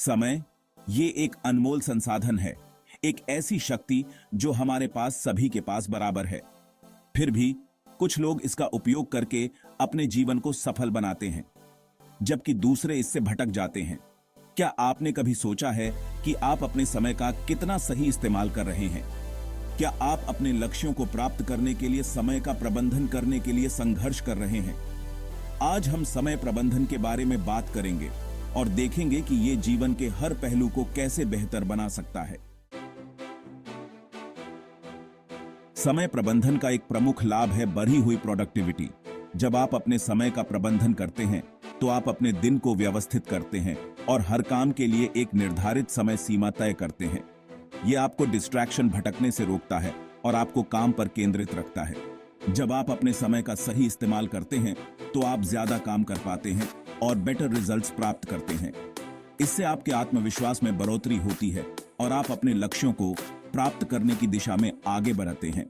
समय ये एक अनमोल संसाधन है, एक ऐसी शक्ति जो हमारे पास सभी के पास बराबर है। फिर भी कुछ लोग इसका उपयोग करके अपने जीवन को सफल बनाते हैं, जबकि दूसरे इससे भटक जाते हैं। क्या आपने कभी सोचा है कि आप अपने समय का कितना सही इस्तेमाल कर रहे हैं? क्या आप अपने लक्ष्यों को प्राप्त करने के लिए समय का प्रबंधन करने के लिए संघर्ष कर रहे हैं? आज हम समय प्रबंधन के बारे में बात करेंगे और देखेंगे कि ये जीवन के हर पहलू को कैसे बेहतर बना सकता है। समय प्रबंधन का एक प्रमुख लाभ है बढ़ी हुई प्रोडक्टिविटी। जब आप अपने समय का प्रबंधन करते हैं तो आप अपने दिन को व्यवस्थित करते हैं और हर काम के लिए एक निर्धारित समय सीमा तय करते हैं। यह आपको डिस्ट्रैक्शन भटकने से रोकता है और आपको काम पर केंद्रित रखता है। जब आप अपने समय का सही इस्तेमाल करते हैं तो आप ज्यादा काम कर पाते हैं और बेटर रिजल्ट्स प्राप्त करते हैं। इससे आपके आत्मविश्वास में बढ़ोतरी होती है और आप अपने लक्ष्यों को प्राप्त करने की दिशा में आगे बढ़ते हैं।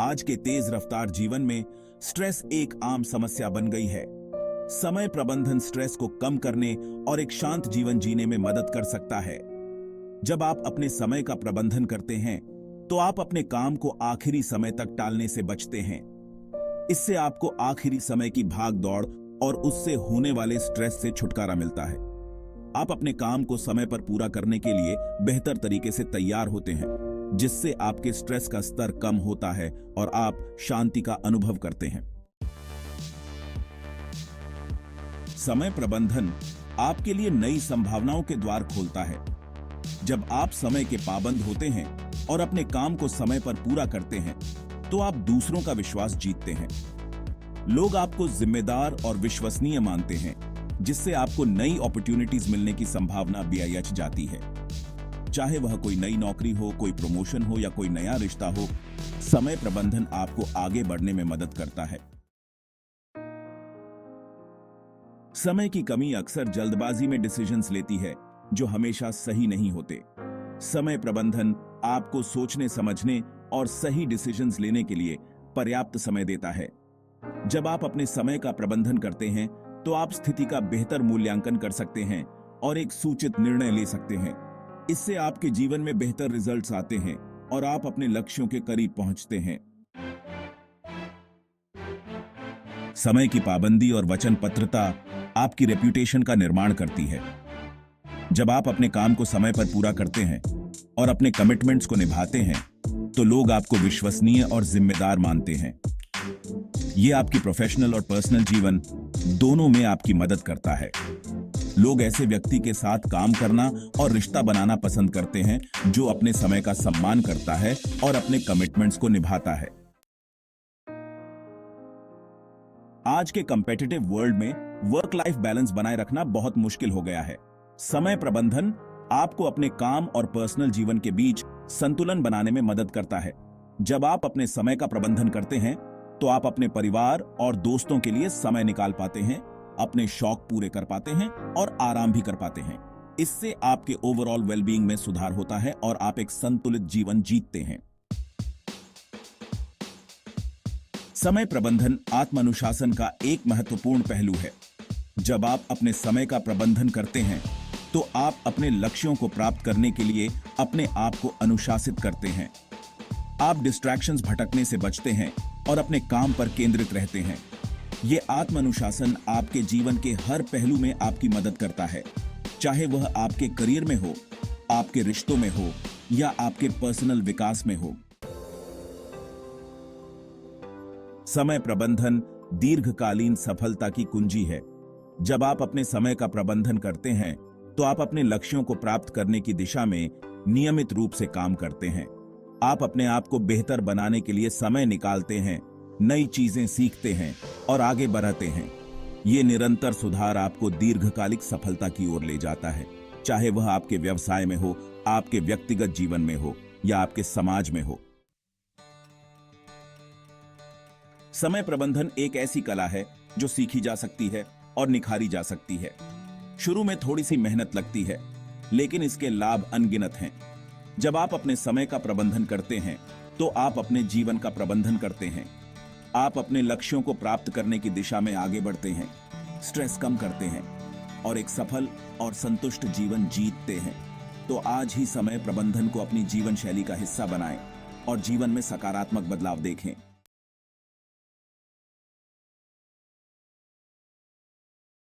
आज के तेज रफ्तार जीवन में स्ट्रेस एक आम समस्या बन गई है। समय प्रबंधन स्ट्रेस को कम करने और एक शांत जीवन जीने में मदद कर सकता है। जब आप अपने समय का प्रबंधन करते हैं तो आप अपने काम को आखिरी समय तक टालने से बचते हैं। इससे आपको आखिरी समय की भाग दौड़ और उससे होने वाले स्ट्रेस से छुटकारा मिलता है। आप अपने काम को समय पर पूरा करने के लिए बेहतर तरीके से तैयार होते हैं, जिससे आपके स्ट्रेस का स्तर कम होता है और आप शांति का अनुभव करते हैं। समय प्रबंधन आपके लिए नई संभावनाओं के द्वार खोलता है। जब आप समय के पाबंद होते हैं और अपने काम को समय पर पूरा करते हैं तो आप दूसरों का विश्वास जीतते हैं। लोग आपको जिम्मेदार और विश्वसनीय मानते हैं, जिससे आपको नई अपॉर्चुनिटीज मिलने की संभावना बेअयच जाती है। चाहे वह कोई नई नौकरी हो, कोई प्रमोशन हो या कोई नया रिश्ता हो, समय प्रबंधन आपको आगे बढ़ने में मदद करता है। समय की कमी अक्सर जल्दबाजी में डिसीजंस लेती है जो हमेशा सही नहीं होते। समय प्रबंधन आपको सोचने समझने और सही डिसीजंस लेने के लिए पर्याप्त समय देता है। जब आप अपने समय का प्रबंधन करते हैं तो आप स्थिति का बेहतर मूल्यांकन कर सकते हैं और एक सूचित निर्णय ले सकते हैं। इससे आपके जीवन में बेहतर रिजल्ट्स आते हैं और आप अपने लक्ष्यों के करीब पहुंचते हैं। समय की पाबंदी और वचनबद्धता आपकी रेप्यूटेशन का निर्माण करती है। जब आप अपने काम को समय पर पूरा करते हैं और अपने कमिटमेंट्स को निभाते हैं तो लोग आपको विश्वसनीय और जिम्मेदार मानते हैं। यह आपकी प्रोफेशनल और पर्सनल जीवन दोनों में आपकी मदद करता है। लोग ऐसे व्यक्ति के साथ काम करना और रिश्ता बनाना पसंद करते हैं जो अपने समय का सम्मान करता है और अपने कमिटमेंट्स को निभाता है। आज के कॉम्पिटिटिव वर्ल्ड में वर्क लाइफ बैलेंस बनाए रखना बहुत मुश्किल हो गया है। समय प्रबंधन आपको अपने काम और पर्सनल जीवन के बीच संतुलन बनाने में मदद करता है। जब आप अपने समय का प्रबंधन करते हैं तो आप अपने परिवार और दोस्तों के लिए समय निकाल पाते हैं, अपने शौक पूरे कर पाते हैं और आराम भी कर पाते हैं। इससे आपके ओवरऑल वेलबीइंग में सुधार होता है और आप एक संतुलित जीवन जीते हैं। समय प्रबंधन आत्मानुशासन का एक महत्वपूर्ण पहलू है। जब आप अपने समय का प्रबंधन करते हैं तो आप अपने लक्ष्यों को प्राप्त करने के लिए अपने आप को अनुशासित करते हैं। आप डिस्ट्रैक्शंस भटकने से बचते हैं और अपने काम पर केंद्रित रहते हैं। ये आत्मानुशासन आपके जीवन के हर पहलू में आपकी मदद करता है, चाहे वह आपके करियर में हो, आपके रिश्तों में हो या आपके पर्सनल विकास में हो। समय प्रबंधन दीर्घकालीन सफलता की कुंजी है। जब आप अपने समय का प्रबंधन करते हैं तो आप अपने लक्ष्यों को प्राप्त करने की दिशा में नियमित रूप से काम करते हैं। आप अपने आप को बेहतर बनाने के लिए समय निकालते हैं, नई चीजें सीखते हैं और आगे बढ़ते हैं। ये निरंतर सुधार आपको दीर्घकालिक सफलता की ओर ले जाता है, चाहे वह आपके व्यवसाय में हो, आपके व्यक्तिगत जीवन में हो या आपके समाज में हो। समय प्रबंधन एक ऐसी कला है जो सीखी जा सकती है और निखारी जा सकती है। शुरू में थोड़ी सी मेहनत लगती है, लेकिन इसके लाभ अनगिनत हैं। जब आप अपने समय का प्रबंधन करते हैं तो आप अपने जीवन का प्रबंधन करते हैं। आप अपने लक्ष्यों को प्राप्त करने की दिशा में आगे बढ़ते हैं, स्ट्रेस कम करते हैं और एक सफल और संतुष्ट जीवन जीतते हैं। तो आज ही समय प्रबंधन को अपनी जीवन शैली का हिस्सा बनाएं और जीवन में सकारात्मक बदलाव देखें।